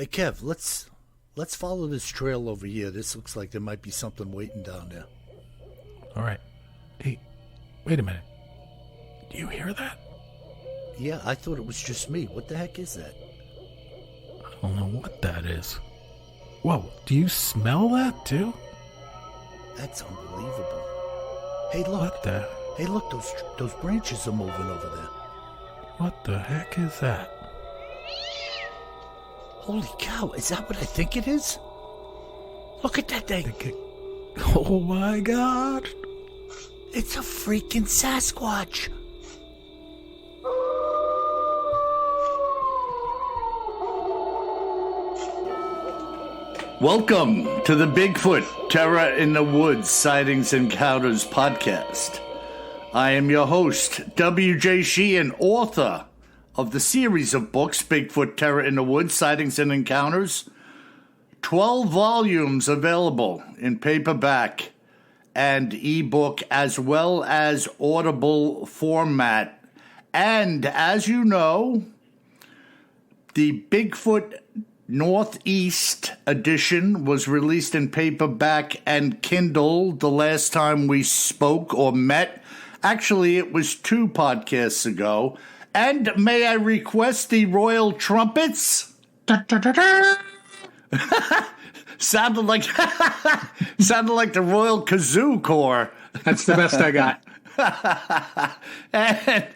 Hey Kev, let's follow this trail over here. This looks like there might be something waiting down there. All right. Hey, wait a minute. Do you hear that? Yeah, I thought it was just me. What the heck is that? I don't know what that is. Whoa, do you smell that too? That's unbelievable. Hey, look. What the? Hey, look, those branches are moving over there. What the heck is that? Holy cow, is that what I think it is? Look at that thing. Oh my God. It's a freaking Sasquatch. Welcome to the Bigfoot Terror in the Woods Sightings Encounters podcast. I am your host, W.J. Sheehan, author of the series of books, Bigfoot Terror in the Woods Sightings and Encounters. 12 volumes available in paperback and ebook as well as Audible format. And as you know, the Bigfoot Northeast edition was released in paperback and Kindle the last time we spoke or met. Actually, it was 2 podcasts ago. And may I request the royal trumpets? Sounded like the Royal Kazoo Corps. That's the best I got. And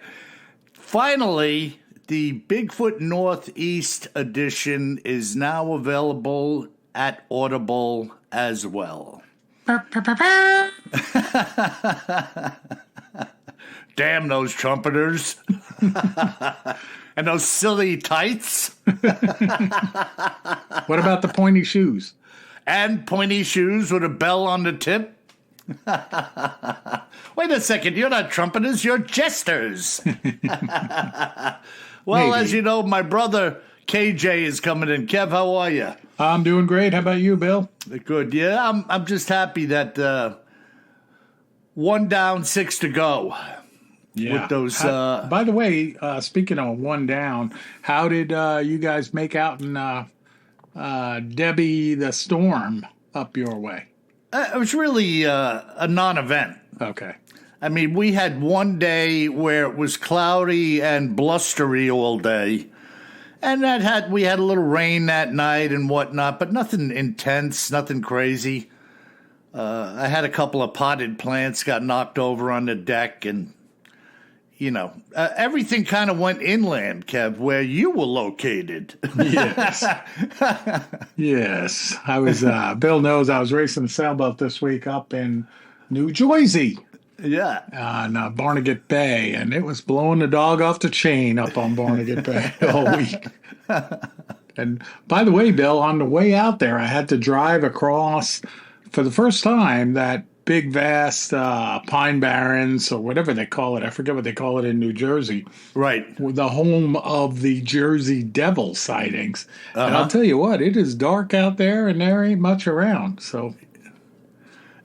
finally, the Bigfoot Northeast edition is now available at Audible as well. Damn those trumpeters. And those silly tights. What about the pointy shoes? And pointy shoes with a bell on the tip. Wait a second, you're not trumpeters, you're jesters. Well, Maybe. As you know, my brother KJ is coming in. Kev, how are you? I'm doing great. How about you, Bill? Good. Yeah, I'm just happy that 1 down, 6 to go. Yeah. With those. By the way, speaking of 1 down, how did you guys make out in Debbie the Storm up your way? It was really a non-event. Okay. I mean, we had one day where it was cloudy and blustery all day, and we had a little rain that night and whatnot, but nothing intense, nothing crazy. I had a couple of potted plants got knocked over on the deck, and everything kind of went inland, Kev, where you were located. Yes. Yes. I was, Bill knows I was racing a sailboat this week up in New Jersey. Yeah. On Barnegat Bay, and it was blowing the dog off the chain up on Barnegat Bay all week. And by the way, Bill, on the way out there, I had to drive across, for the first time, that big, vast pine barrens, or whatever they call it. I forget what they call it in New Jersey. Right. The home of the Jersey Devil sightings. Uh-huh. And I'll tell you what, it is dark out there, and there ain't much around, so...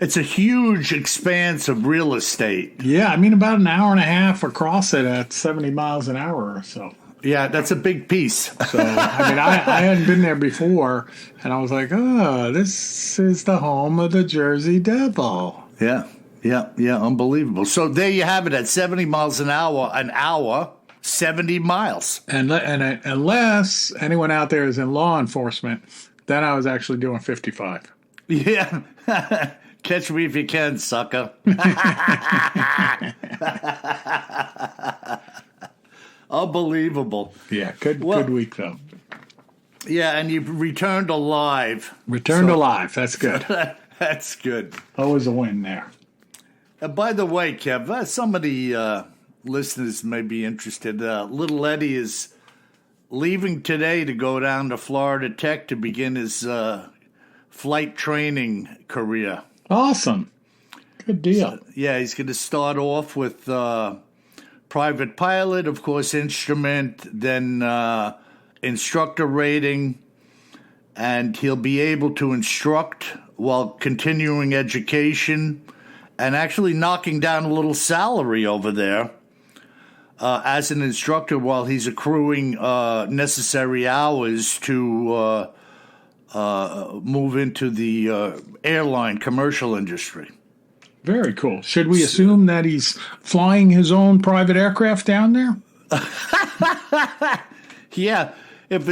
It's a huge expanse of real estate. Yeah, I mean, about an hour and a half across it at 70 miles an hour or so. Yeah, that's a big piece. So, I mean, I hadn't been there before, and I was like, oh, this is the home of the Jersey Devil. Yeah, unbelievable. So there you have it at 70 miles an hour, 70 miles. And unless anyone out there is in law enforcement, then I was actually doing 55. Yeah. Catch me if you can, sucker. Unbelievable. Yeah, good week, though. Yeah, and you returned alive. Alive. That's good. That's good. Always a win there. By the way, Kev, some of the listeners may be interested. Little Eddie is leaving today to go down to Florida Tech to begin his flight training career. Awesome. Good deal. So, yeah, he's going to start off with private pilot, of course, instrument, then instructor rating, and he'll be able to instruct while continuing education and actually knocking down a little salary over there. as an instructor while he's accruing necessary hours to move into the airline commercial industry. Very cool. Should we assume that he's flying his own private aircraft down there? Yeah, if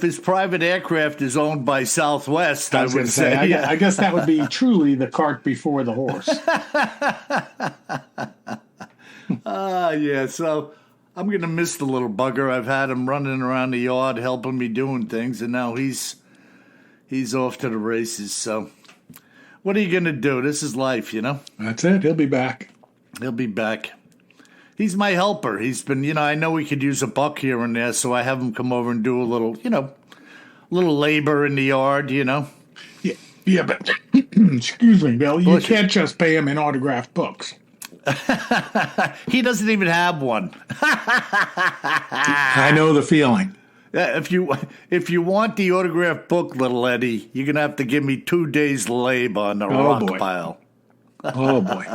his private aircraft is owned by Southwest, I would say. I guess that would be truly the cart before the horse. Yeah, so I'm going to miss the little bugger. I've had him running around the yard helping me doing things, and now he's off to the races. So what are you going to do? This is life, you know? That's it. He'll be back. He'll be back. He's my helper. He's been, I know we could use a buck here and there, so I have him come over and do a little, little labor in the yard, Yeah, but excuse me, Bill, you can't just pay him in autographed books. He doesn't even have one. I know the feeling. If you want the autographed book, little Eddie, you're gonna have to give me 2 days labor on the rock pile. Oh boy,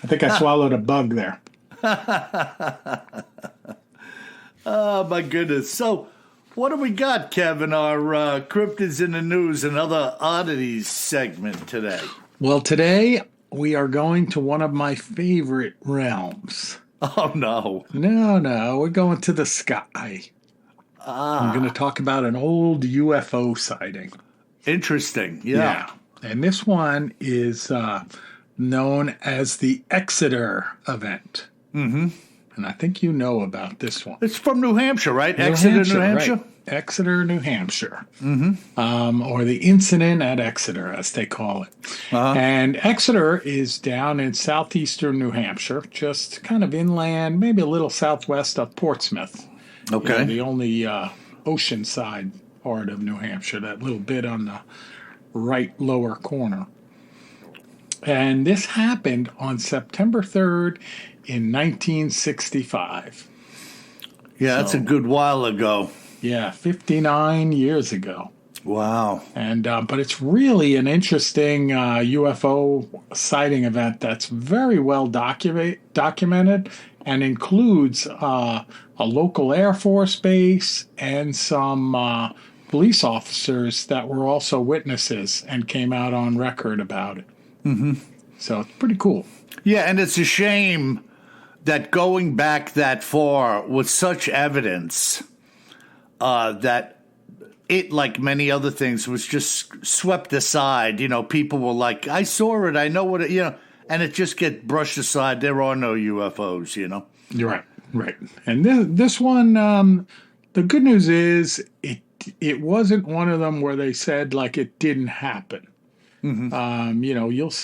I think I swallowed a bug there. Oh my goodness! So, what do we got, Kevin? Our cryptids in the news and other oddities segment today. Well, today we are going to one of my favorite realms. Oh, no. No, we're going to the sky. I'm going to talk about an old UFO sighting. Interesting, yeah. And this one is known as the Exeter event. Mm-hmm. And I think you know about this one. It's from New Hampshire, right? Exeter, New Hampshire? Right. Exeter, New Hampshire. Mm-hmm. Or the incident at Exeter, as they call it. Uh-huh. And Exeter is down in southeastern New Hampshire, just kind of inland, maybe a little southwest of Portsmouth. Okay. The only oceanside part of New Hampshire, that little bit on the right lower corner. And this happened on September 3rd in 1965. Yeah, that's a good while ago. Yeah, 59 years ago. Wow. And but it's really an interesting UFO sighting event that's very well documented and includes a local Air Force base and some police officers that were also witnesses and came out on record about it. Mm-hmm. So it's pretty cool. Yeah, and it's a shame that going back that far with such evidence that it, like many other things, was just swept aside. People were like, I saw it, I know what it, and it just get brushed aside. There are no UFOs, You're right. And this one, the good news is it wasn't one of them where they said like it didn't happen. Mm-hmm.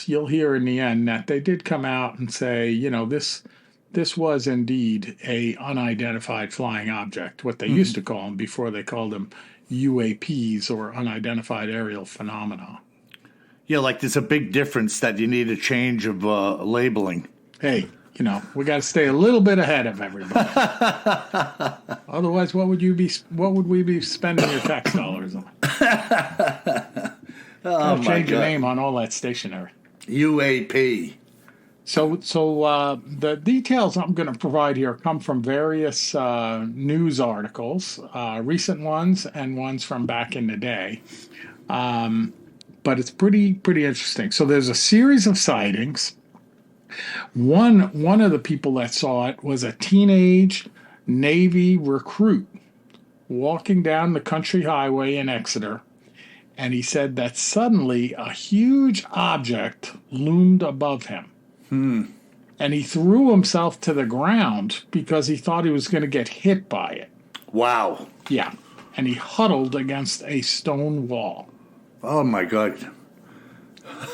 You'll hear in the end that they did come out and say, this was indeed a unidentified flying object, what they used to call them before they called them UAPs, or unidentified aerial phenomena. Yeah, like there's a big difference that you need a change of labeling. Hey, we got to stay a little bit ahead of everybody. Otherwise, what would we be spending your tax dollars on? Change your name on all that stationery. UAP. So the details I'm going to provide here come from various news articles, recent ones and ones from back in the day. But it's pretty interesting. So there's a series of sightings. One of the people that saw it was a teenage Navy recruit walking down the country highway in Exeter. And he said that suddenly a huge object loomed above him. And he threw himself to the ground because he thought he was going to get hit by it. Wow. Yeah. And he huddled against a stone wall. Oh, my God.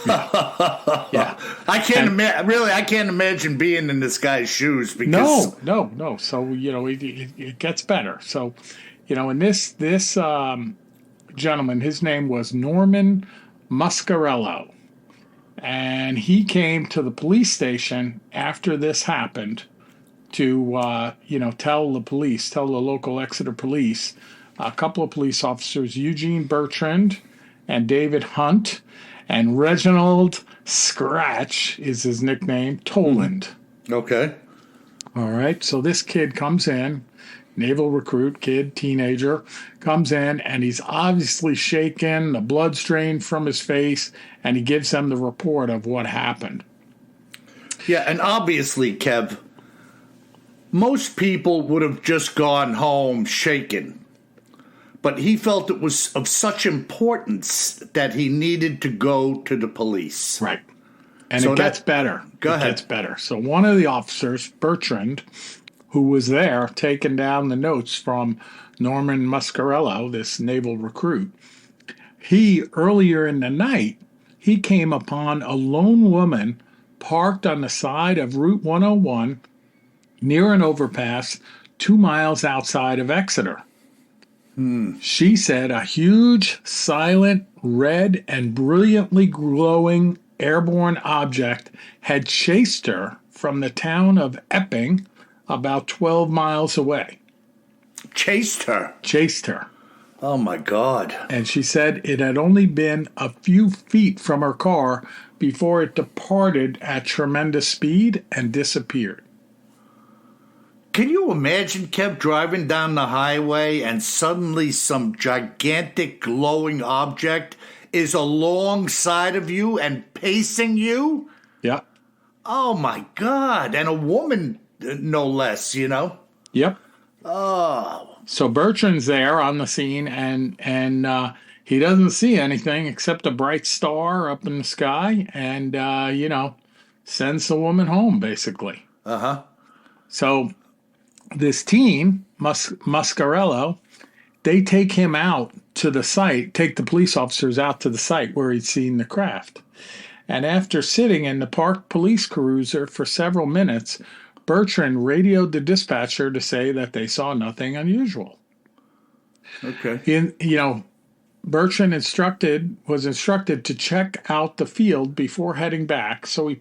Yeah. I can't imagine being in this guy's shoes. Because No. So, it gets better. So, and this gentleman, his name was Norman Muscarello. And he came to the police station after this happened to, tell the local Exeter police, a couple of police officers, Eugene Bertrand and David Hunt, and Reginald Scratch is his nickname, Toland. Okay. All right. So this kid comes in, naval recruit, kid, teenager, comes in, and he's obviously shaken, the blood's drained from his face, and he gives them the report of what happened. Yeah, and obviously, Kev, most people would have just gone home shaken. But he felt it was of such importance that he needed to go to the police. Right. And So it gets better. Go ahead. It gets better. So one of the officers, Bertrand, who was there taking down the notes from Norman Muscarello, this naval recruit, he, earlier in the night, he came upon a lone woman parked on the side of Route 101 near an overpass 2 miles outside of Exeter. She said a huge, silent, red, and brilliantly glowing airborne object had chased her from the town of Epping, about 12 miles away. Chased her. Chased her. Oh, my God. And she said it had only been a few feet from her car before it departed at tremendous speed and disappeared. Can you imagine, Kev, driving down the highway and suddenly some gigantic glowing object is alongside of you and pacing you? Yeah. Oh, my God. And a woman, no less, you know? Yep. Oh. So Bertrand's there on the scene, and he doesn't see anything except a bright star up in the sky, and sends the woman home basically. Uh-huh. So this teen, Muscarello, they take him out to the site, take the police officers out to the site where he'd seen the craft. And after sitting in the parked police cruiser for several minutes, Bertrand radioed the dispatcher to say that they saw nothing unusual. Okay. Bertrand was instructed to check out the field before heading back, so he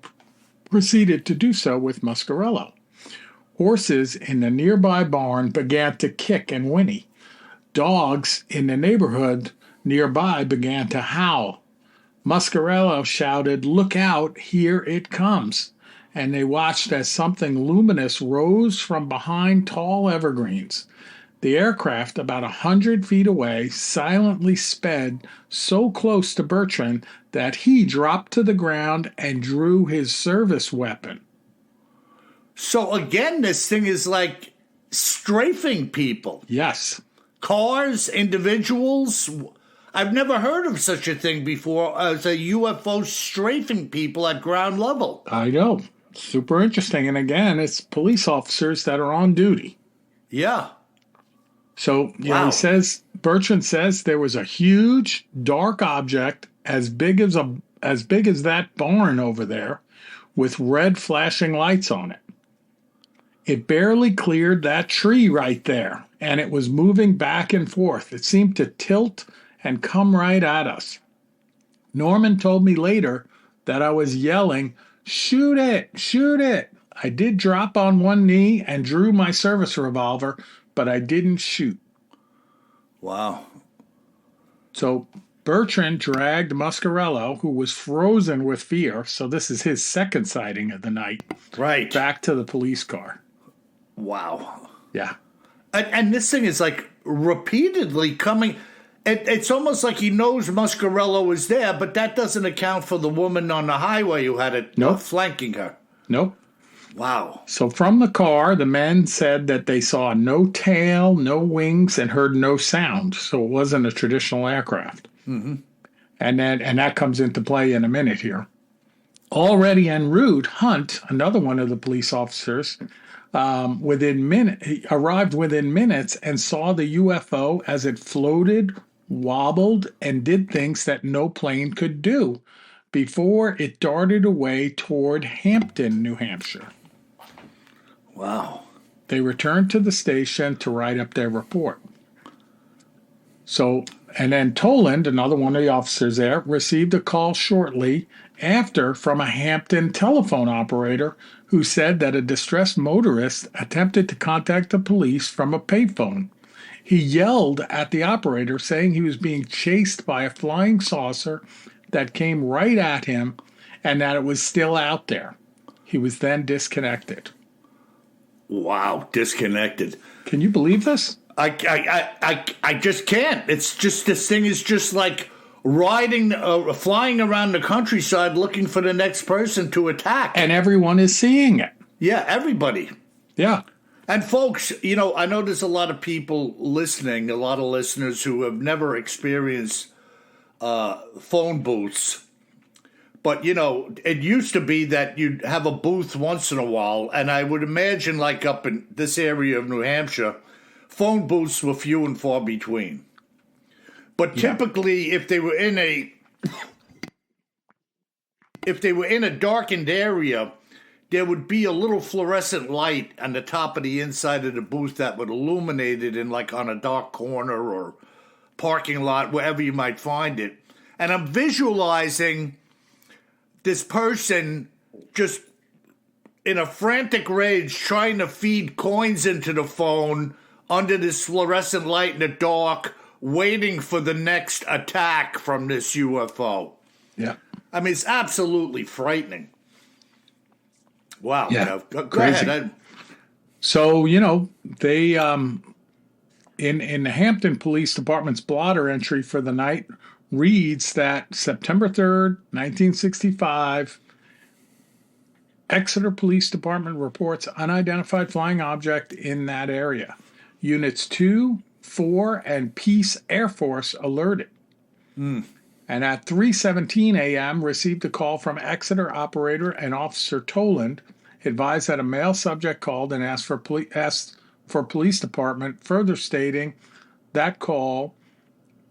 proceeded to do so with Muscarello. Horses in the nearby barn began to kick and whinny. Dogs in the neighborhood nearby began to howl. Muscarello shouted, "Look out, here it comes." And they watched as something luminous rose from behind tall evergreens. The aircraft, about 100 feet away, silently sped so close to Bertrand that he dropped to the ground and drew his service weapon. So again, this thing is like strafing people. Yes. Cars, individuals. I've never heard of such a thing before as a UFO strafing people at ground level. I know. Super interesting. And again, it's police officers that are on duty. Yeah. So, Wow. Bertrand says there was a huge dark object as big as that barn over there with red flashing lights on it. It barely cleared that tree right there, and it was moving back and forth. It seemed to tilt and come right at us. Norman told me later that I was yelling, "Shoot it! Shoot it!" I did drop on one knee and drew my service revolver, but I didn't shoot. Wow. So Bertrand dragged Muscarello, who was frozen with fear, so this is his second sighting of the night, Right. back to the police car. Wow. Yeah. And this thing is like repeatedly coming. It's almost like he knows Muscarello is there, but that doesn't account for the woman on the highway who had it Nope. flanking her. Nope. Wow. So from the car, the men said that they saw no tail, no wings, and heard no sound. So it wasn't a traditional aircraft. Mm-hmm. And that comes into play in a minute here. Already en route, Hunt, another one of the police officers, arrived within minutes and saw the UFO as it floated, wobbled, and did things that no plane could do before it darted away toward Hampton, New Hampshire. Wow. They returned to the station to write up their report. So, and then Toland, another one of the officers there, received a call shortly after from a Hampton telephone operator who said that a distressed motorist attempted to contact the police from a payphone. He yelled at the operator, saying he was being chased by a flying saucer that came right at him and that it was still out there. He was then disconnected. Wow, disconnected. Can you believe this? I just can't. It's just, this thing is just like flying around the countryside looking for the next person to attack. And everyone is seeing it. Yeah, everybody. Yeah. And folks, I know there's a lot of people listening, a lot of listeners who have never experienced phone booths. But, it used to be that you'd have a booth once in a while, and I would imagine, like up in this area of New Hampshire, phone booths were few and far between. But typically, if they were in a darkened area, there would be a little fluorescent light on the top of the inside of the booth that would illuminate it in, like, on a dark corner or parking lot, wherever you might find it. And I'm visualizing this person just in a frantic rage trying to feed coins into the phone under this fluorescent light in the dark, waiting for the next attack from this UFO. Yeah. I mean, it's absolutely frightening. Wow. Yeah. Go Crazy. ahead. So, they, in the Hampton Police Department's blotter entry for the night reads that September 3rd, 1965, Exeter Police Department reports unidentified flying object in that area. Units 2, 4, and Peace Air Force alerted. And at 3:17 a.m., received a call from Exeter operator, and Officer Toland advised that a male subject called and asked for police department, further stating that call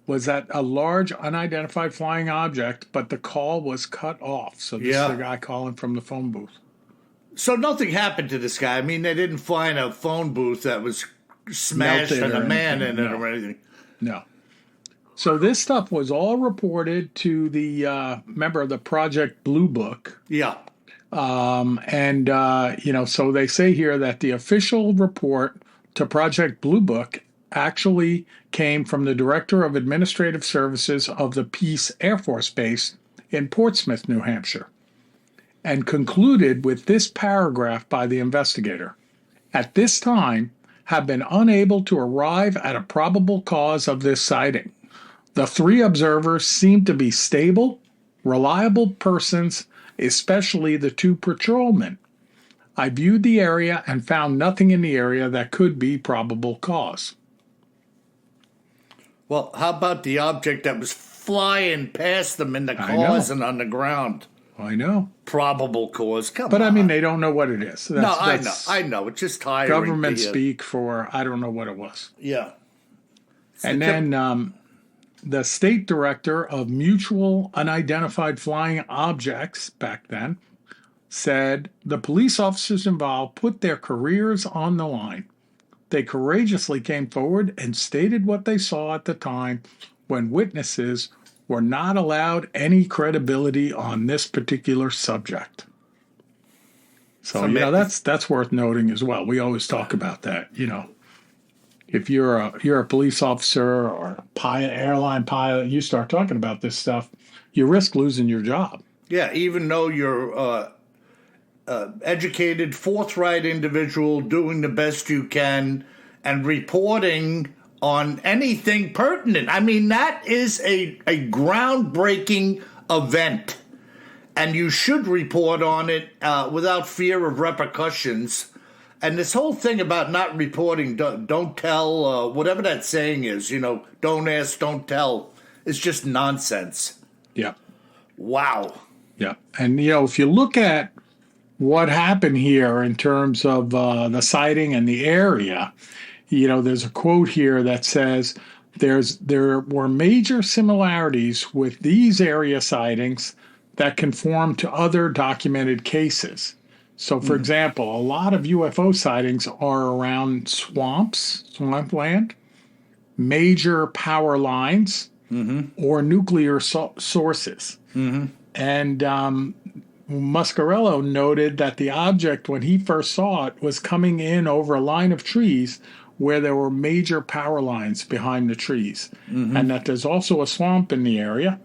was that a large unidentified flying object, but the call was cut off. So this is the guy calling from the phone booth. So nothing happened to this guy. I mean, they didn't find a phone booth that was smashed and a man in it or anything. No. So this stuff was all reported to the member of the Project Blue Book. Yeah. So they say here that the official report to Project Blue Book actually came from the Director of Administrative Services of the Peace Air Force Base in Portsmouth, New Hampshire, and concluded with this paragraph by the investigator. At this time, have been unable to arrive at a probable cause of this sighting. The 3 observers seem to be stable, reliable persons, especially the 2 patrolmen. I viewed the area and found nothing in the area that could be probable cause. Well, how about the object that was flying past them in the cars and on the ground? I know. Probable cause. Come on. But I mean, they don't know what it is. I know. It's just tiring. Government speak for, I don't know what it was. Yeah. And then the state director of Mutual Unidentified Flying Objects back then said the police officers involved put their careers on the line. They courageously came forward and stated what they saw at the time when witnesses were not allowed any credibility on this particular subject. So, that's worth noting as well. We always talk about that, If you're a police officer or a pilot, airline pilot, and you start talking about this stuff, you risk losing your job. Yeah, even though you're educated, forthright individual doing the best you can and reporting on anything pertinent. I mean, that is a groundbreaking event, and you should report on it without fear of repercussions. And this whole thing about not reporting, don't tell, whatever that saying is, don't ask, don't tell, is just nonsense. Yeah. Wow. Yeah. And, if you look at what happened here in terms of the sighting and the area, there's a quote here that says there were major similarities with these area sightings that conform to other documented cases. So, for example, a lot of UFO sightings are around swampland, major power lines, or nuclear sources. And Muscarello noted that the object, when he first saw it, was coming in over a line of trees where there were major power lines behind the trees, and that there's also a swamp in the area,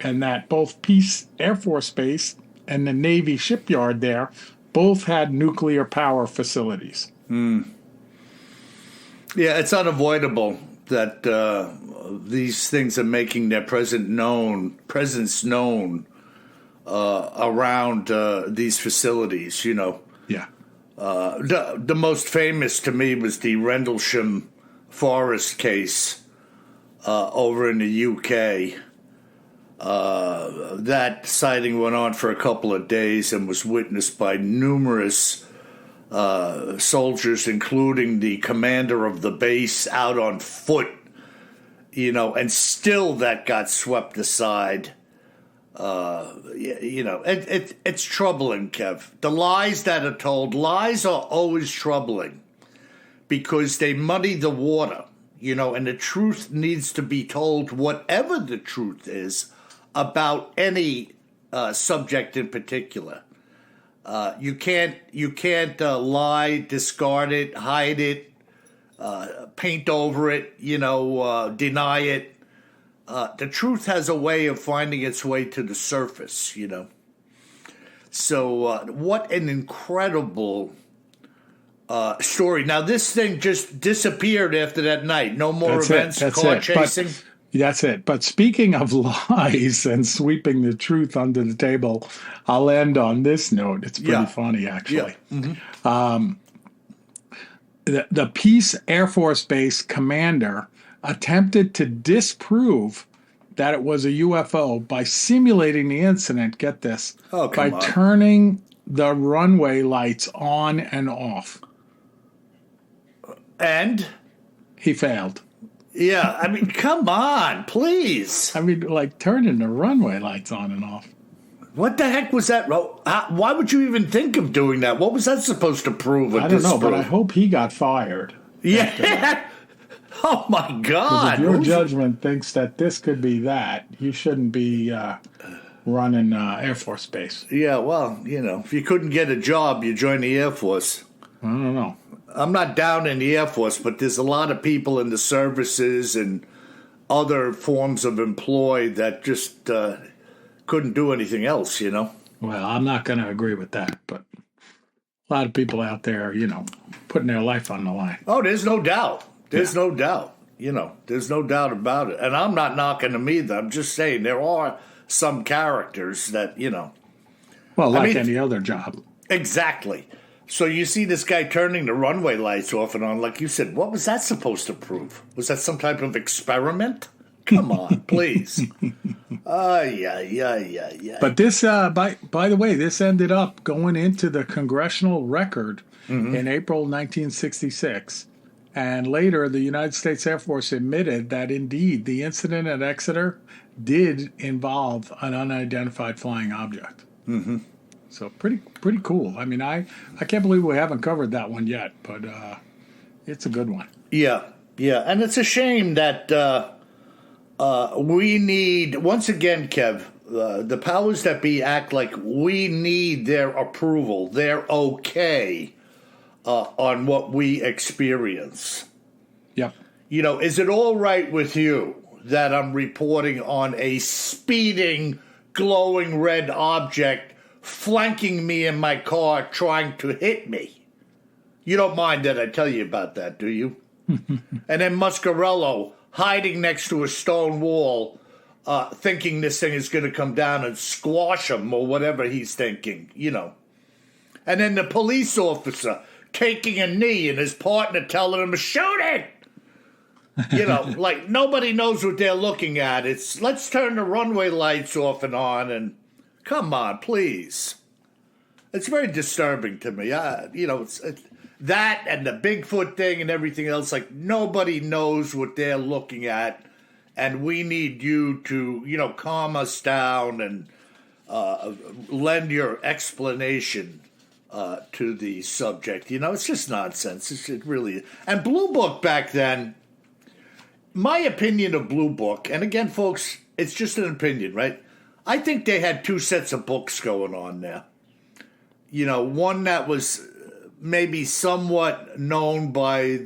and that both Peace Air Force Base and the Navy shipyard there both had nuclear power facilities. Yeah, it's unavoidable that these things are making their presence known around these facilities. Yeah. The most famous to me was the Rendlesham Forest case over in the UK. That sighting went on for a couple of days and was witnessed by numerous soldiers, including the commander of the base, out on foot, and still that got swept aside. It's troubling, Kev. The lies that are told, lies are always troubling because they muddy the water, and the truth needs to be told, whatever the truth is, about any subject in particular. You can't lie, discard it, hide it, paint over it, deny it. The truth has a way of finding its way to the surface, So what an incredible story. Now, this thing just disappeared after that night. No more events, car chasing. That's it. But speaking of lies and sweeping the truth under the table, I'll end on this note. It's pretty funny, actually. Yeah. Mm-hmm. The Peace Air Force Base commander attempted to disprove that it was a UFO by simulating the incident, get this, by turning the runway lights on and off. And? He failed. Yeah, I mean, come on, please. I mean, like turning the runway lights on and off. What the heck was that? Why would you even think of doing that? What was that supposed to prove? I don't know, but I hope he got fired. Yeah. Oh, my God. If your judgment thinks that this could be that, you shouldn't be running Air Force Base. Yeah, well, if you couldn't get a job, you join the Air Force. I don't know. I'm not down in the Air Force, but there's a lot of people in the services and other forms of employ that just couldn't do anything else, Well, I'm not going to agree with that, but a lot of people out there, putting their life on the line. Oh, there's no doubt. There's no doubt. There's no doubt about it. And I'm not knocking them either. I'm just saying there are some characters that, Well, like any other job. Exactly. So you see this guy turning the runway lights off and on, like you said. What was that supposed to prove? Was that some type of experiment? Come on, please. Yeah. But this, by the way, this ended up going into the Congressional Record in April 1966. And later, the United States Air Force admitted that indeed the incident at Exeter did involve an unidentified flying object. Mm-hmm. So pretty cool. I mean, I can't believe we haven't covered that one yet, but it's a good one. Yeah, and it's a shame that we need, once again, Kev, the powers that be act like we need their approval, their okay on what we experience. Yeah. Is it all right with you that I'm reporting on a speeding, glowing red object flanking me in my car trying to hit me? You don't mind that I tell you about that, do you? And then Muscarello hiding next to a stone wall, thinking this thing is going to come down and squash him or whatever he's thinking, And then the police officer taking a knee and his partner telling him to shoot it. Like nobody knows what they're looking at. It's let's turn the runway lights off and on and come on, please. It's very disturbing to me. It's that and the Bigfoot thing and everything else. Like nobody knows what they're looking at, and we need you to, calm us down and lend your explanation to the subject. It's just nonsense. It really is. And Blue Book back then, my opinion of Blue Book, and again, folks, it's just an opinion, right? I think they had two sets of books going on there. One that was maybe somewhat known by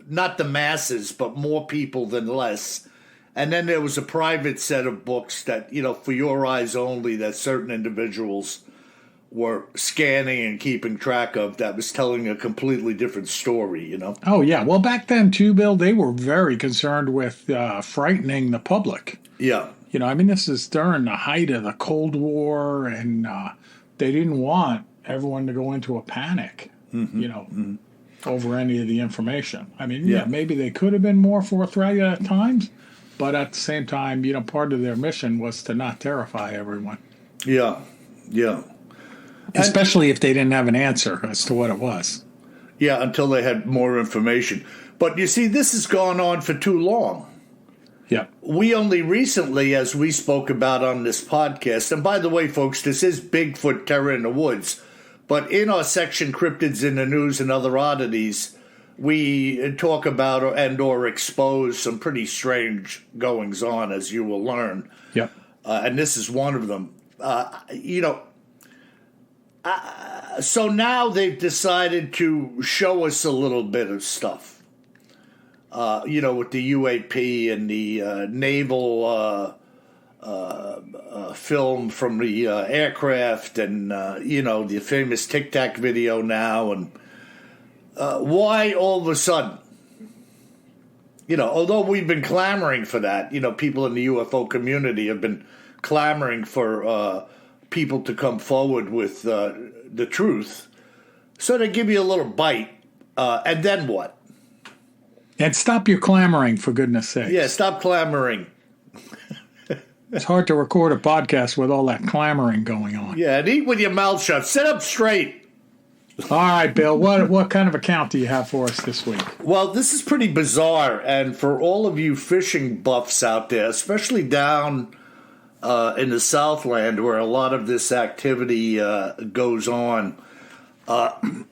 not the masses, but more people than less. And then there was a private set of books that, for your eyes only, that certain individuals were scanning and keeping track of that was telling a completely different story, you know? Oh, yeah. Well, back then, too, Bill, they were very concerned with frightening the public. Yeah. You know, I mean, this is during the height of the Cold War, and they didn't want everyone to go into a panic, over any of the information. I mean, maybe they could have been more forthright at times, but at the same time, part of their mission was to not terrify everyone. Yeah, yeah. Especially if they didn't have an answer as to what it was. Yeah, until they had more information. But you see, this has gone on for too long. Yeah. We only recently, as we spoke about on this podcast, and by the way, folks, this is Bigfoot Terror in the Woods, but in our section, Cryptids in the News and Other Oddities, we talk about or expose some pretty strange goings-on, as you will learn. Yeah. And this is one of them. So now they've decided to show us a little bit of stuff. With the UAP and the naval film from the aircraft and, the famous Tic Tac video now. And why all of a sudden? Although we've been clamoring for that, people in the UFO community have been clamoring for people to come forward with the truth. So they give you a little bite, and then what? And stop your clamoring, for goodness sake. Yeah, stop clamoring. It's hard to record a podcast with all that clamoring going on. Yeah, and eat with your mouth shut. Sit up straight. All right, Bill, what kind of account do you have for us this week? Well, this is pretty bizarre, and for all of you fishing buffs out there, especially down in the Southland where a lot of this activity goes on,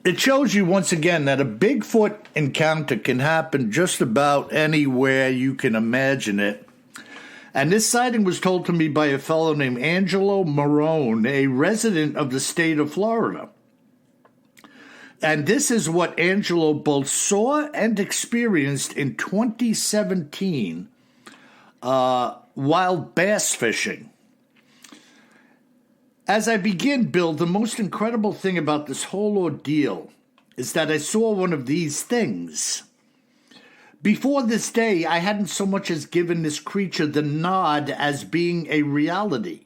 it shows you once again that a Bigfoot encounter can happen just about anywhere you can imagine it. And this sighting was told to me by a fellow named Angelo Marone, a resident of the state of Florida. And this is what Angelo both saw and experienced in 2017 while bass fishing. As I begin, Bill, the most incredible thing about this whole ordeal is that I saw one of these things. Before this day, I hadn't so much as given this creature the nod as being a reality.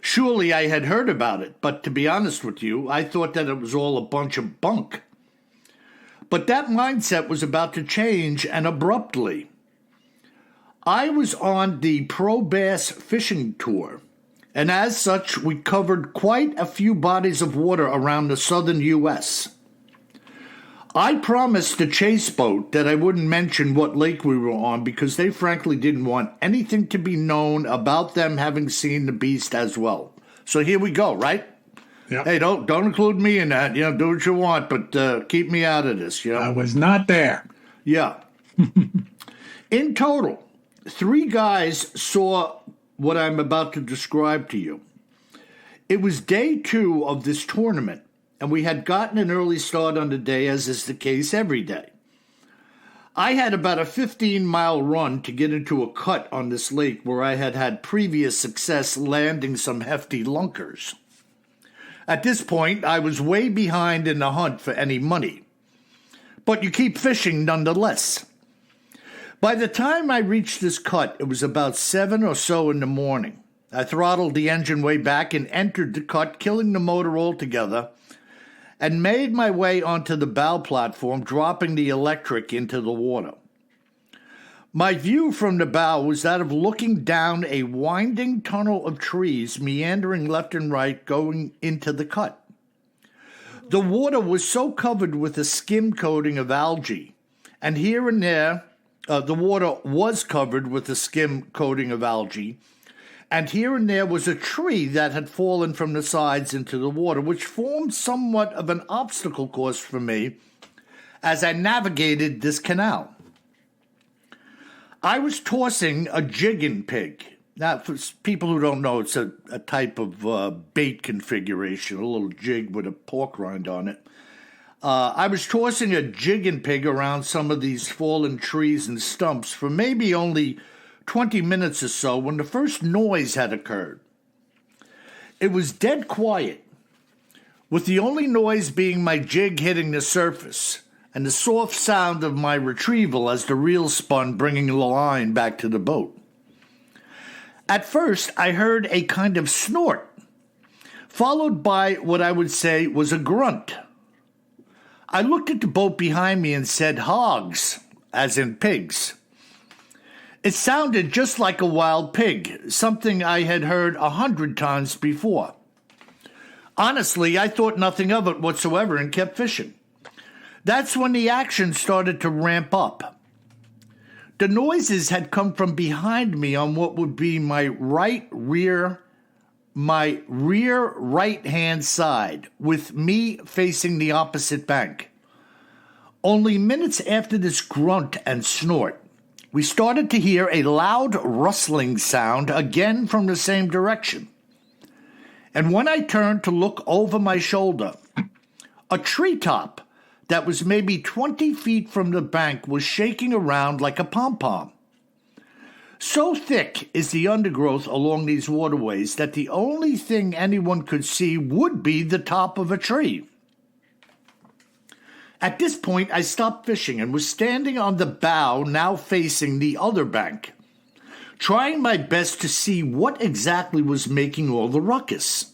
Surely I had heard about it, but to be honest with you, I thought that it was all a bunch of bunk. But that mindset was about to change, and abruptly. I was on the Pro Bass fishing tour, and as such, we covered quite a few bodies of water around the southern U.S. I promised the chase boat that I wouldn't mention what lake we were on because they frankly didn't want anything to be known about them having seen the beast as well. So here we go, right? Yep. Hey, don't include me in that. Do what you want, but keep me out of this. I was not there. Yeah. In total, 3 guys saw what I'm about to describe to you. It was day 2 of this tournament, and we had gotten an early start on the day, as is the case every day. I had about a 15-mile run to get into a cut on this lake where I had had previous success landing some hefty lunkers. At this point, I was way behind in the hunt for any money. But you keep fishing nonetheless. By the time I reached this cut, it was about 7 or so in the morning. I throttled the engine way back and entered the cut, killing the motor altogether, and made my way onto the bow platform, dropping the electric into the water. My view from the bow was that of looking down a winding tunnel of trees meandering left and right going into the cut. The water was so covered with a skim coating of algae, and here and there, the water was covered with a skim coating of algae, and here and there was a tree that had fallen from the sides into the water, which formed somewhat of an obstacle course for me as I navigated this canal. I was tossing a jigging pig. Now, for people who don't know, it's a type of bait configuration, a little jig with a pork rind on it. I was tossing a jigging pig around some of these fallen trees and stumps for maybe only 20 minutes or so when the first noise had occurred. It was dead quiet, with the only noise being my jig hitting the surface and the soft sound of my retrieval as the reel spun, bringing the line back to the boat. At first, I heard a kind of snort, followed by what I would say was a grunt. I looked at the boat behind me and said, "Hogs," as in pigs. It sounded just like a wild pig, something I had heard 100 times before. Honestly, I thought nothing of it whatsoever and kept fishing. That's when the action started to ramp up. The noises had come from behind me on what would be my rear right-hand side, with me facing the opposite bank. Only minutes after this grunt and snort, we started to hear a loud rustling sound again from the same direction. And when I turned to look over my shoulder, a treetop that was maybe 20 feet from the bank was shaking around like a pom-pom. So thick is the undergrowth along these waterways that the only thing anyone could see would be the top of a tree. At this point, I stopped fishing and was standing on the bow, now facing the other bank, trying my best to see what exactly was making all the ruckus.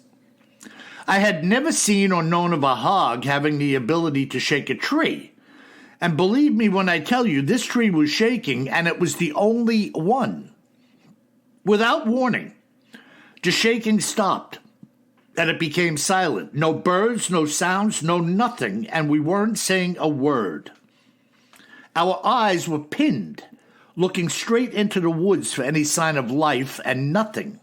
I had never seen or known of a hog having the ability to shake a tree. And believe me when I tell you, this tree was shaking, and it was the only one. Without warning, the shaking stopped, and it became silent. No birds, no sounds, no nothing, and we weren't saying a word. Our eyes were pinned, looking straight into the woods for any sign of life, and nothing.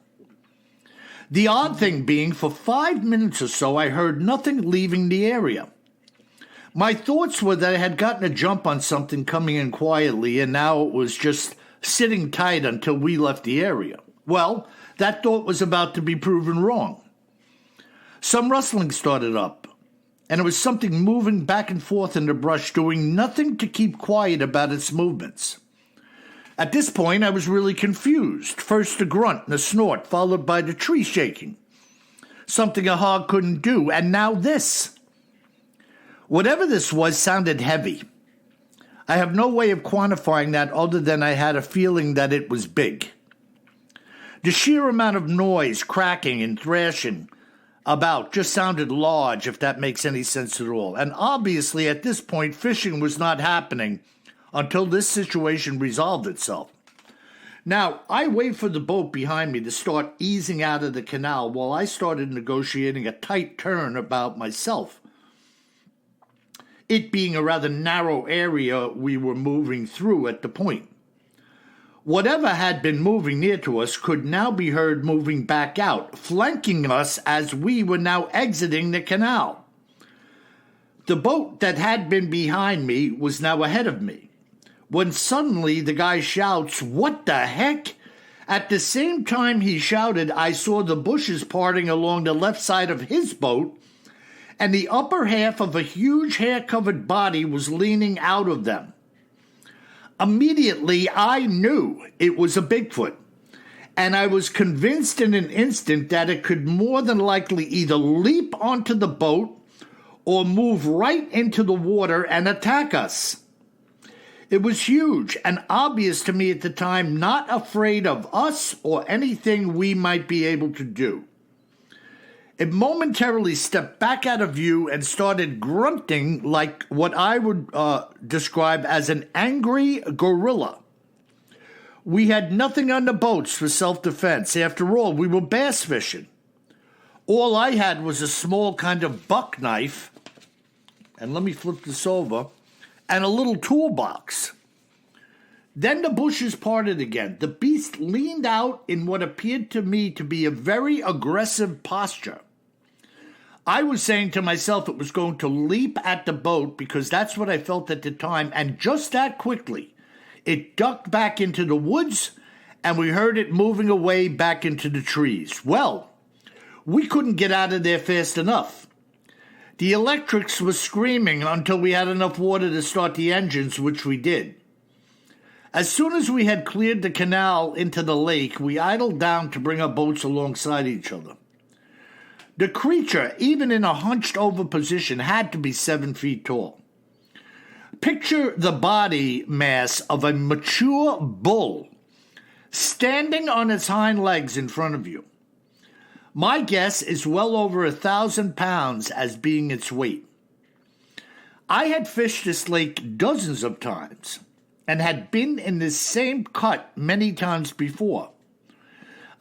The odd thing being, for 5 minutes or so, I heard nothing leaving the area. My thoughts were that I had gotten a jump on something coming in quietly, and now it was just sitting tight until we left the area. Well, that thought was about to be proven wrong. Some rustling started up, and it was something moving back and forth in the brush, doing nothing to keep quiet about its movements. At this point, I was really confused. First the grunt and the snort, followed by the tree shaking. Something a hog couldn't do, and now this. Whatever this was sounded heavy. I have no way of quantifying that other than I had a feeling that it was big. The sheer amount of noise, cracking and thrashing about just sounded large, if that makes any sense at all. And obviously at this point, fishing was not happening until this situation resolved itself. Now, I wait for the boat behind me to start easing out of the canal while I started negotiating a tight turn about myself. It being a rather narrow area we were moving through at the point. Whatever had been moving near to us could now be heard moving back out, flanking us as we were now exiting the canal. The boat that had been behind me was now ahead of me, when suddenly the guy shouts, "What the heck?" At the same time he shouted, I saw the bushes parting along the left side of his boat, and the upper half of a huge hair-covered body was leaning out of them. Immediately, I knew it was a Bigfoot, and I was convinced in an instant that it could more than likely either leap onto the boat or move right into the water and attack us. It was huge and obvious to me at the time, not afraid of us or anything we might be able to do. It momentarily stepped back out of view and started grunting like what I would describe as an angry gorilla. We had nothing on the boats for self-defense. After all, we were bass fishing. All I had was a small kind of buck knife, and let me flip this over, and a little toolbox. Then the bushes parted again. The beast leaned out in what appeared to me to be a very aggressive posture. I was saying to myself it was going to leap at the boat because that's what I felt at the time, and just that quickly, it ducked back into the woods, and we heard it moving away back into the trees. Well, we couldn't get out of there fast enough. The electrics were screaming until we had enough water to start the engines, which we did. As soon as we had cleared the canal into the lake, we idled down to bring our boats alongside each other. The creature, even in a hunched-over position, had to be 7 feet tall. Picture the body mass of a mature bull standing on its hind legs in front of you. My guess is well over 1,000 pounds as being its weight. I had fished this lake dozens of times and had been in this same cut many times before.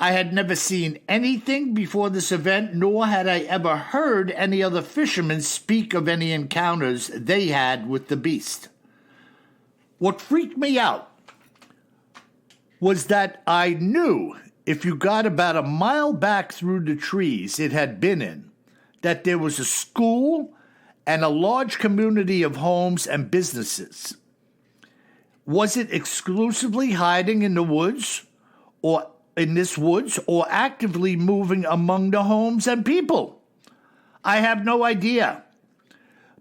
I had never seen anything before this event, nor had I ever heard any other fishermen speak of any encounters they had with the beast. What freaked me out was that I knew if you got about a mile back through the trees it had been in, that there was a school and a large community of homes and businesses. Was it exclusively hiding in the woods or actively moving among the homes and people? I have no idea.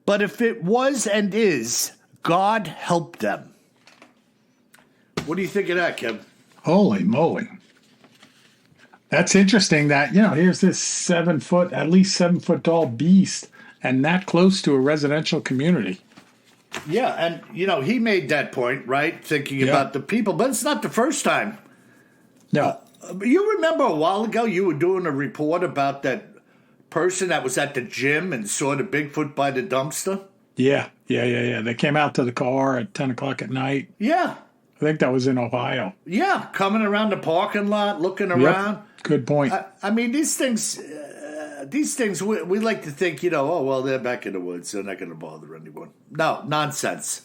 But if it was and is, God help them. What do you think of that, Kev? Holy moly. That's interesting that, here's this at least 7 foot tall beast and that close to a residential community. Yeah, and, he made that point, right? Thinking about the people, but it's not the first time. No. You remember a while ago you were doing a report about that person that was at the gym and saw the Bigfoot by the dumpster? Yeah. They came out to the car at 10 o'clock at night. Yeah. I think that was in Ohio. Yeah, coming around the parking lot, looking around. Good point. I mean, these things, we like to think, they're back in the woods. They're not going to bother anyone. No, nonsense.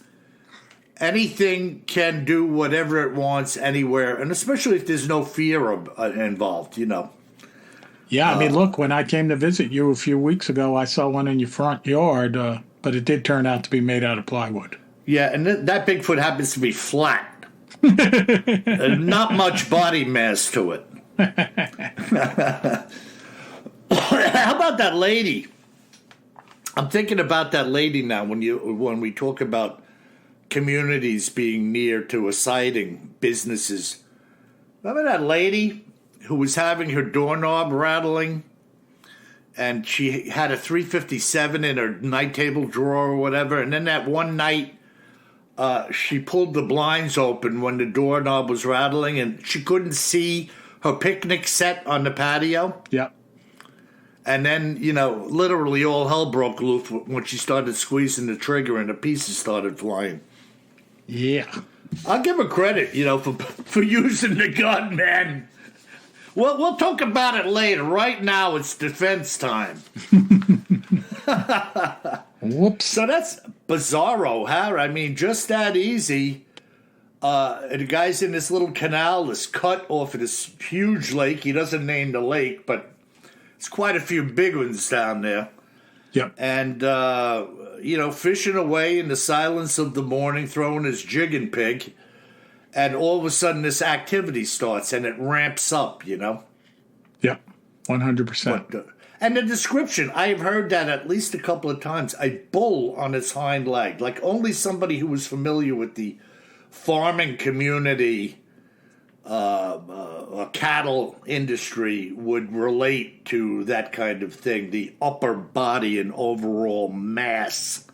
Anything can do whatever it wants anywhere, and especially if there's no fear involved, Yeah, I mean, look, when I came to visit you a few weeks ago, I saw one in your front yard, but it did turn out to be made out of plywood. Yeah, and that Bigfoot happens to be flat. Not much body mass to it. How about that lady? I'm thinking about that lady now when we talk about communities being near to a sighting, businesses. Remember that lady who was having her doorknob rattling, and she had a 357 in her night table drawer or whatever, and then that one night she pulled the blinds open when the doorknob was rattling, and she couldn't see her picnic set on the patio. Yep. And then, literally all hell broke loose when she started squeezing the trigger and the pieces started flying. Yeah. I'll give her credit, for using the gun, man. Well, we'll talk about it later. Right now, it's defense time. Whoops. So that's bizarro, huh? I mean, just that easy. The guy's in this little canal, this cut off of this huge lake. He doesn't name the lake, but it's quite a few big ones down there. Yep. And, fishing away in the silence of the morning, throwing his jigging pig. And all of a sudden this activity starts and it ramps up, Yep. 100%. And the description, I've heard that at least a couple of times, a bull on its hind leg. Like only somebody who was familiar with the farming community, cattle industry would relate to that kind of thing. The upper body and overall mass.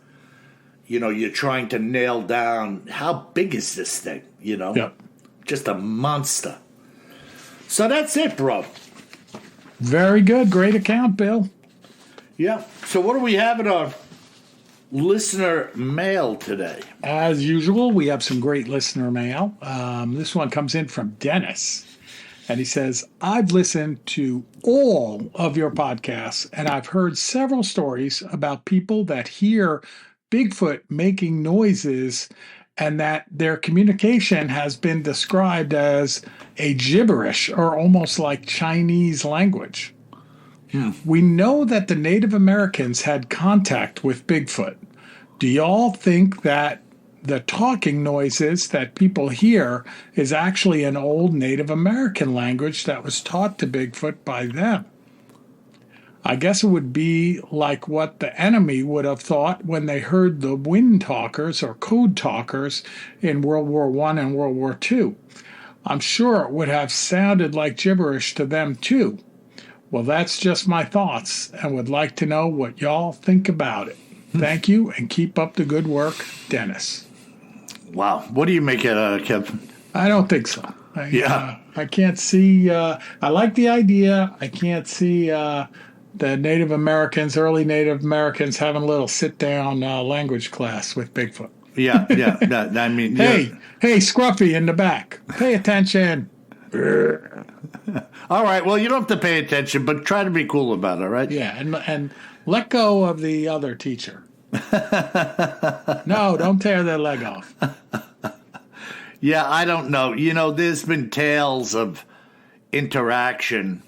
You're trying to nail down how big is this thing, Yep. Just a monster. So that's it, bro. Very good. Great account, Bill. Yeah. So what do we have in our listener mail today? As usual, we have some great listener mail. This one comes in from Dennis. And he says, I've listened to all of your podcasts, and I've heard several stories about people that hear Bigfoot making noises and that their communication has been described as a gibberish or almost like Chinese language. We know that the Native Americans had contact with Bigfoot. Do y'all think that the talking noises that people hear is actually an old Native American language that was taught to Bigfoot by them? I guess it would be like what the enemy would have thought when they heard the wind talkers or code talkers in World War I and World War II. I'm sure it would have sounded like gibberish to them too. Well, that's just my thoughts and would like to know what y'all think about it. Thank you and keep up the good work, Dennis. Wow. What do you make it out of, Kev? I don't think so. I can't see. I like the idea. I can't see the early Native Americans having a little sit-down language class with Bigfoot. Yeah. I mean, hey, Scruffy in the back, pay attention. All right. Well, you don't have to pay attention, but try to be cool about it, right? Yeah, and let go of the other teacher. No, don't tear their leg off. Yeah, I don't know. There's been tales of interaction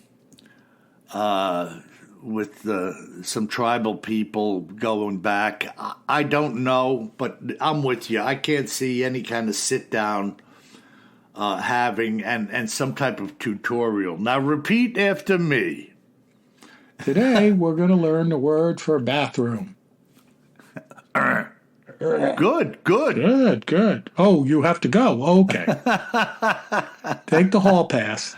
with some tribal people going back. I don't know, but I'm with you. I can't see any kind of sit-down having and some type of tutorial. Now, repeat after me. Today, we're going to learn the word for bathroom. Good. Oh, you have to go. Okay. Take the hall pass.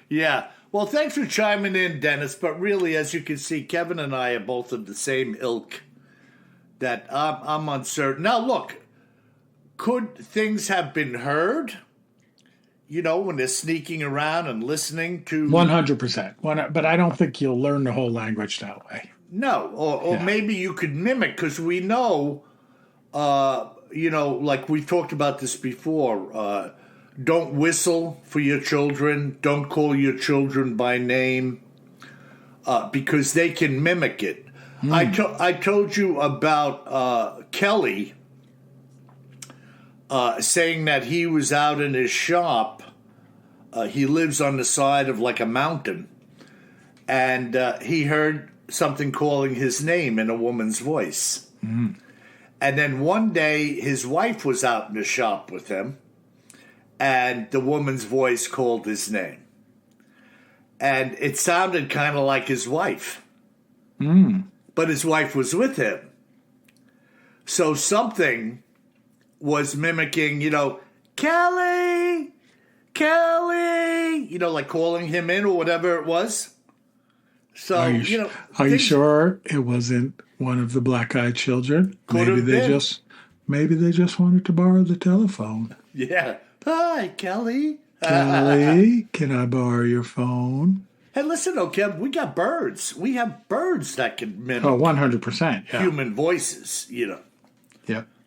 Yeah. Well, thanks for chiming in, Dennis. But really, as you can see, Kevin and I are both of the same ilk that I'm uncertain. Now, look, could things have been heard? When they're sneaking around and listening to... 100%. But I don't think you'll learn the whole language that way. No, or maybe you could mimic, because we know, like we've talked about this before, don't whistle for your children, don't call your children by name, because they can mimic it. I told you about Kelly saying that he was out in his shop. He lives on the side of like a mountain, and he heard something calling his name in a woman's voice. And then one day his wife was out in the shop with him, and the woman's voice called his name. And it sounded kind of like his wife. But his wife was with him. So something was mimicking, Kelly, like calling him in or whatever it was. So, are you sure it wasn't one of the black-eyed children? Maybe they just wanted to borrow the telephone. Yeah. Hi, Kelly. Kelly, can I borrow your phone? Hey, listen, Kev, we got birds. We have birds that can mimic 100%. Yeah. human voices, Yeah.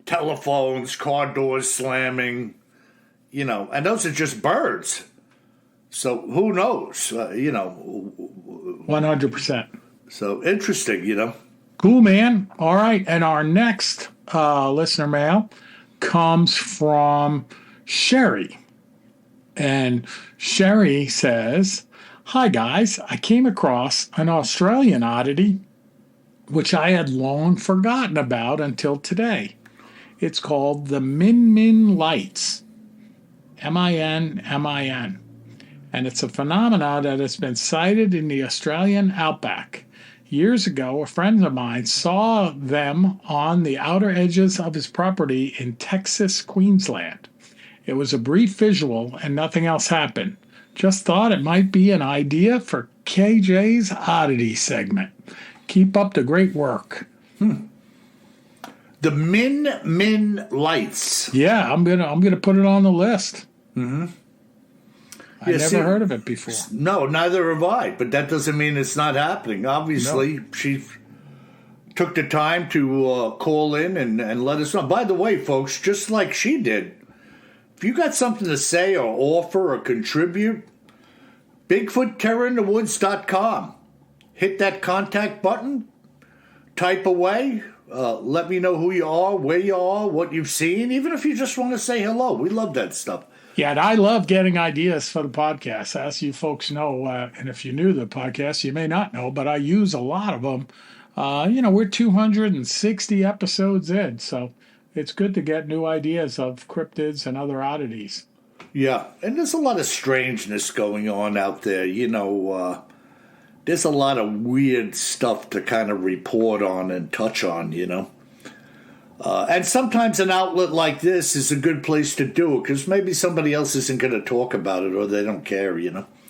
Telephones, car doors slamming, and those are just birds. So who knows, 100%. So interesting, Cool, man. All right. And our next listener mail comes from Sherry. And Sherry says, "Hi, guys. I came across an Australian oddity which I had long forgotten about until today. It's called the Min Min Lights. Min. And it's a phenomenon that has been sighted in the Australian outback. Years ago, a friend of mine saw them on the outer edges of his property in Texas, Queensland. It was a brief visual and nothing else happened. Just thought it might be an idea for KJ's Oddity segment. Keep up the great work." The Min Min Lights. Yeah, I'm gonna put it on the list. I never heard of it before. No, neither have I. But that doesn't mean it's not happening. Obviously, she took the time to call in and let us know. By the way, folks, just like she did, if you got something to say or offer or contribute, BigfootTerrorInTheWoods.com. Hit that contact button, type away, let me know who you are, where you are, what you've seen, even if you just want to say hello. We love that stuff. Yeah, and I love getting ideas for the podcast. As you folks know, and if you're new to the podcast, you may not know, but I use a lot of them. We're 260 episodes in, so it's good to get new ideas of cryptids and other oddities. Yeah, and there's a lot of strangeness going on out there. There's a lot of weird stuff to kind of report on and touch on, And sometimes an outlet like this is a good place to do it because maybe somebody else isn't going to talk about it or they don't care,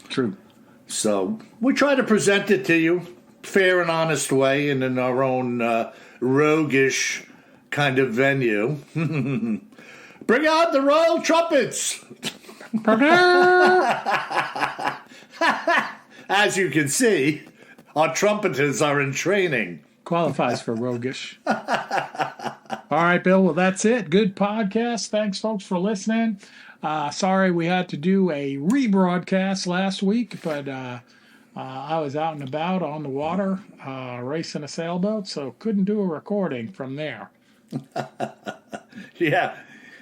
True. So we try to present it to you fair and honest way and in our own roguish kind of venue. Bring out the royal trumpets! As you can see, our trumpeters are in training. Qualifies for roguish. All right, Bill. Well, that's it. Good podcast. Thanks, folks, for listening. Sorry we had to do a rebroadcast last week, but I was out and about on the water racing a sailboat, so couldn't do a recording from there. Yeah.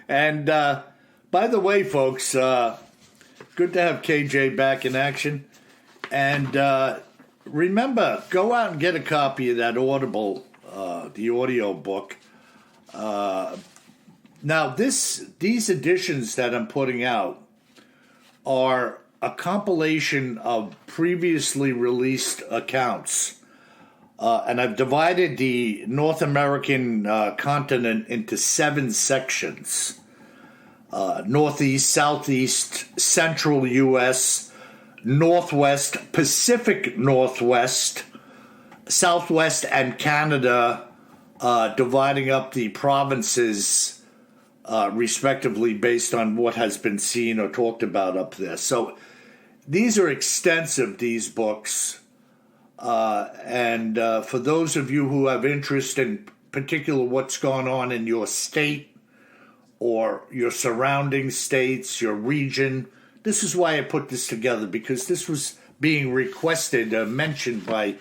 And by the way, folks, good to have KJ back in action. And remember, go out and get a copy of that Audible, the audio book. Now, these editions that I'm putting out are a compilation of previously released accounts. And I've divided the North American continent into 7 sections. Northeast, Southeast, Central U.S., Northwest, Pacific Northwest, Southwest, and Canada, dividing up the provinces respectively based on what has been seen or talked about up there. So these are extensive, these books. And for those of you who have interest in particular what's going on in your state or your surrounding states, your region, this is why I put this together, because this was being requested, mentioned by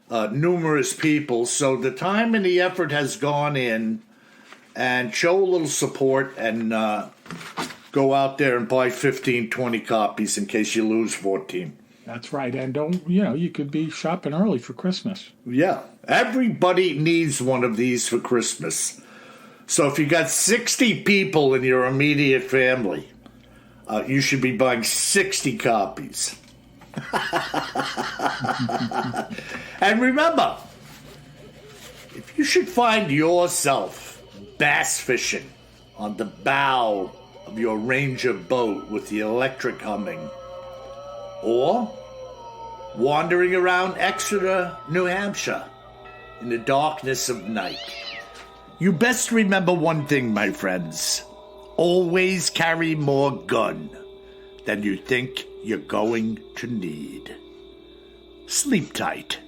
numerous people. So the time and the effort has gone in, and show a little support and go out there and buy 15, 20 copies in case you lose 14. That's right. And don't, you could be shopping early for Christmas. Yeah. Everybody needs one of these for Christmas. So if you got 60 people in your immediate family, you should be buying 60 copies. And remember, if you should find yourself bass fishing on the bow of your Ranger boat with the electric humming, or wandering around Exeter, New Hampshire in the darkness of night, you best remember one thing, my friends. Always carry more gun than you think you're going to need. Sleep tight.